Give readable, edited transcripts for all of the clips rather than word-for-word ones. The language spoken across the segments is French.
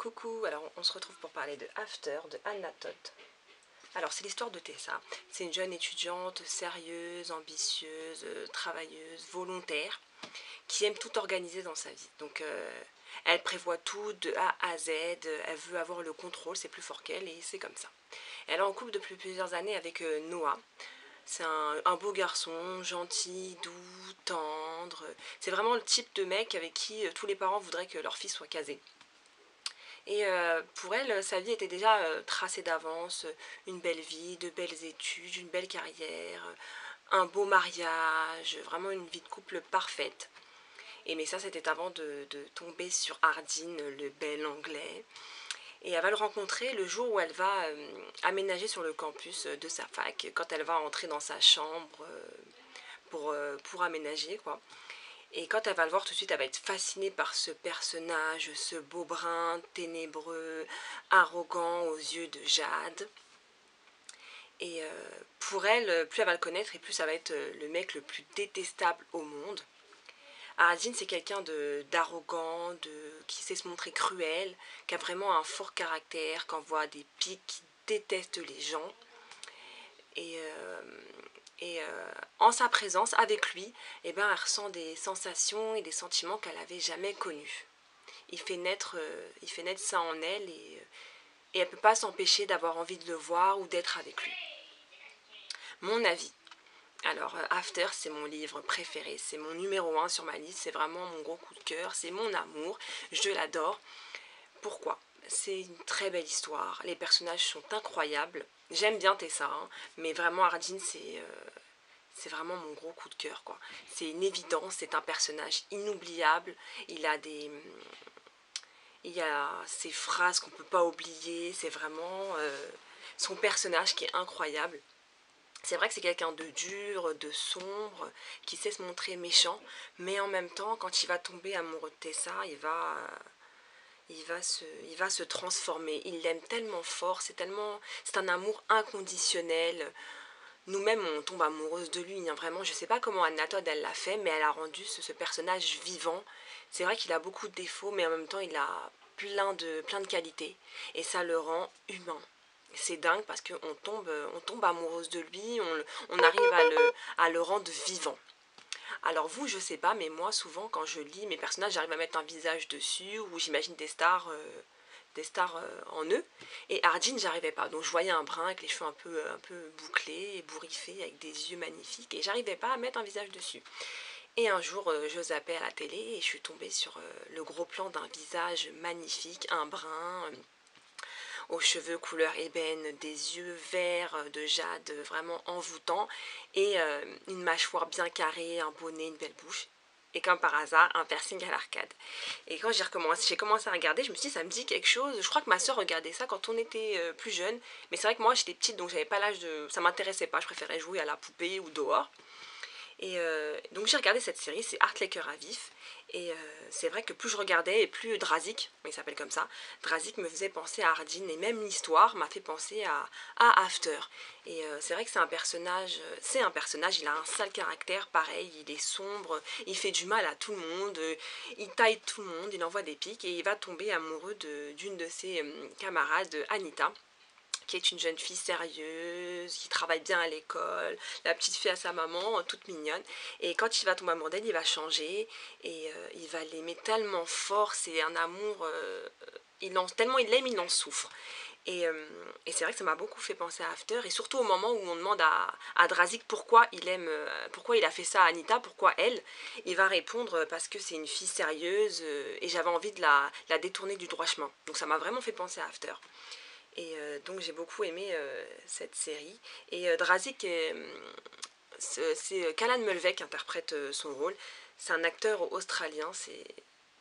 Coucou, alors on se retrouve pour parler de After de Hannah Todd. Alors c'est l'histoire de Tessa, c'est une jeune étudiante sérieuse, ambitieuse, travailleuse, volontaire, qui aime tout organiser dans sa vie. Donc elle prévoit tout de A à Z, elle veut avoir le contrôle, c'est plus fort qu'elle et c'est comme ça. Elle est en couple depuis plusieurs années avec Noah. C'est un beau garçon, gentil, doux, tendre. C'est vraiment le type de mec avec qui tous les parents voudraient que leur fils soit casé. Et pour elle, sa vie était déjà tracée d'avance, une belle vie, de belles études, une belle carrière, un beau mariage, vraiment une vie de couple parfaite. Et mais ça, c'était avant de tomber sur Hardin, le bel anglais. Et elle va le rencontrer le jour où elle va aménager sur le campus de sa fac, quand elle va entrer dans sa chambre pour aménager, quoi. Et quand elle va le voir tout de suite, elle va être fascinée par ce personnage, ce beau brun, ténébreux, arrogant aux yeux de jade. Et pour elle, plus elle va le connaître et plus ça va être le mec le plus détestable au monde. Aradine, c'est quelqu'un d'arrogant, qui sait se montrer cruel, qui a vraiment un fort caractère, qui envoie des pics, qui déteste les gens. Et en sa présence, avec lui, eh ben, elle ressent des sensations et des sentiments qu'elle n'avait jamais connus. Il fait naître ça en elle et elle ne peut pas s'empêcher d'avoir envie de le voir ou d'être avec lui. Mon avis. Alors, After, c'est mon livre préféré, c'est mon numéro 1 sur ma liste, c'est vraiment mon gros coup de cœur, c'est mon amour, je l'adore. Pourquoi? C'est une très belle histoire, les personnages sont incroyables. J'aime bien Tessa, hein, mais vraiment Hardin, c'est vraiment mon gros coup de cœur, quoi. C'est une évidence, c'est un personnage inoubliable. Il y a ces phrases qu'on ne peut pas oublier. C'est vraiment son personnage qui est incroyable. C'est vrai que c'est quelqu'un de dur, de sombre, qui sait se montrer méchant, mais en même temps, quand il va tomber amoureux de Tessa, il va se transformer. Il l'aime tellement fort, c'est un amour inconditionnel. Nous-mêmes, on tombe amoureuse de lui, hein, vraiment. Je sais pas comment Hannah Todd, elle l'a fait, mais elle a rendu ce personnage vivant. C'est vrai qu'il a beaucoup de défauts, mais en même temps, il a plein de qualités. Et ça le rend humain. C'est dingue parce qu'on tombe amoureuse de lui, on arrive à le rendre vivant. Alors vous, je sais pas, mais moi, souvent, quand je lis mes personnages, j'arrive à mettre un visage dessus, ou j'imagine des stars en eux. Et Hardin, j'arrivais pas. Donc je voyais un brun avec les cheveux un peu bouclés, ébouriffés, avec des yeux magnifiques, et j'arrivais pas à mettre un visage dessus. Et un jour, je zappais à la télé et je suis tombée sur le gros plan d'un visage magnifique, un brun, aux cheveux couleur ébène, des yeux verts de jade vraiment envoûtants, et une mâchoire bien carrée, un beau nez, une belle bouche. Et comme par hasard, un piercing à l'arcade. Et quand j'ai commencé à regarder, je me suis dit, ça me dit quelque chose. Je crois que ma soeur regardait ça quand on était plus jeune. Mais c'est vrai que moi, j'étais petite, donc j'avais pas l'âge de... Ça m'intéressait pas, je préférais jouer à la poupée ou dehors. Et donc j'ai regardé cette série, c'est Art les cœurs à vif. Et c'est vrai que plus je regardais, et plus Drazik, il s'appelle comme ça, Drazik me faisait penser à Hardin. Et même l'histoire m'a fait penser à After. Et c'est vrai que c'est un personnage, il a un sale caractère, pareil, il est sombre, il fait du mal à tout le monde, il taille tout le monde, il envoie des pics, et il va tomber amoureux d'une de ses camarades, Anita, qui est une jeune fille sérieuse, qui travaille bien à l'école, la petite fille à sa maman, toute mignonne. Et quand il va tomber amoureux d'elle, il va changer et il va l'aimer tellement fort. C'est un amour, tellement il l'aime, il en souffre. Et c'est vrai que ça m'a beaucoup fait penser à After, et surtout au moment où on demande à Drazik pourquoi pourquoi il a fait ça à Anita, pourquoi elle. Il va répondre parce que c'est une fille sérieuse et j'avais envie de la détourner du droit chemin. Donc ça m'a vraiment fait penser à After. Et donc j'ai beaucoup aimé cette série. Et Drazik, c'est Callan Mulvey qui interprète son rôle. C'est un acteur australien,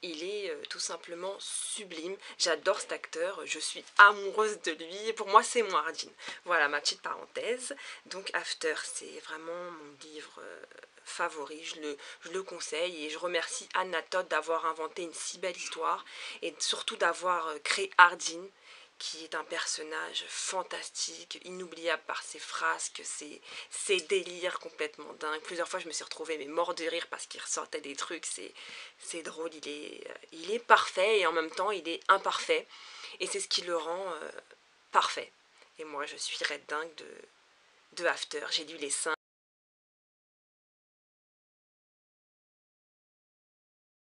il est tout simplement sublime. J'adore cet acteur, je suis amoureuse de lui. Pour moi, c'est mon Hardin. Voilà ma petite parenthèse. Donc After, c'est vraiment mon livre favori. Je le conseille et je remercie Hannah Todd d'avoir inventé une si belle histoire et surtout d'avoir créé Hardin, qui est un personnage fantastique, inoubliable par ses frasques, ses délires complètement dingues. Plusieurs fois, je me suis retrouvée mais mort de rire parce qu'il ressortait des trucs. C'est drôle, il est parfait et en même temps, il est imparfait. Et c'est ce qui le rend parfait. Et moi, je suis red dingue de After. J'ai lu les 5